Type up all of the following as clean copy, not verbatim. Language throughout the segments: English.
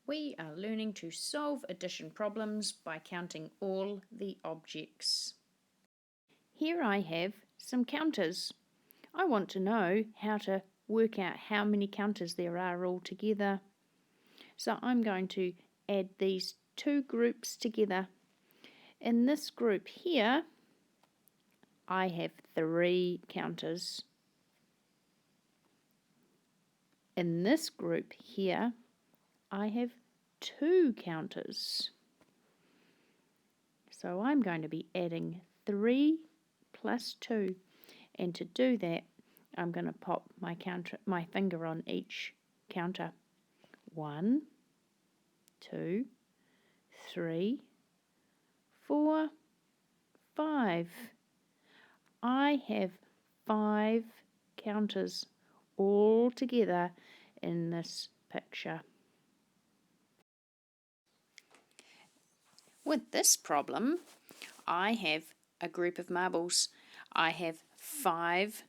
We are learning to solve addition problems by counting all the objects. Here I have some counters. I want to know how to work out how many counters there are altogether. So I'm going to add these two groups together. In this group here, I have 3 counters. In this group here, I have 2 counters. So I'm going to be adding 3 plus 2, and to do that I'm going to pop my finger on each counter. 1, 2, 3, 4, 5. I have 5 counters all together in this picture. With this problem, I have a group of marbles. I have 5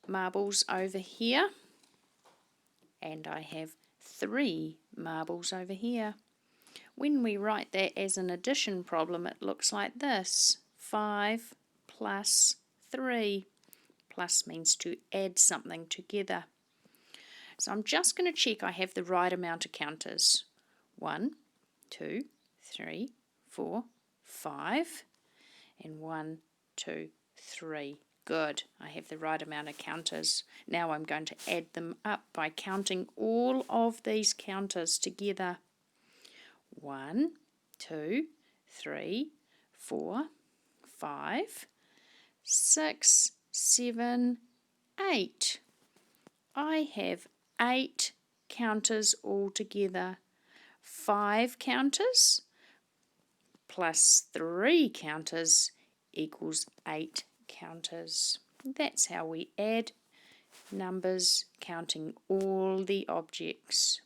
marbles over here, and I have 3 marbles over here. When we write that as an addition problem, it looks like this: 5 plus 3. Plus means to add something together. So I'm just going to check I have the right amount of counters. 1, 2, 3, 4, 5, and 1, 2, 3. Good, I have the right amount of counters. Now I'm going to add them up by counting all of these counters together. 1, 2, 3, 4, 5, 6, 7, 8. I have 8 counters altogether. 5 counters plus 3 counters equals 8 counters. That's how we add numbers counting all the objects.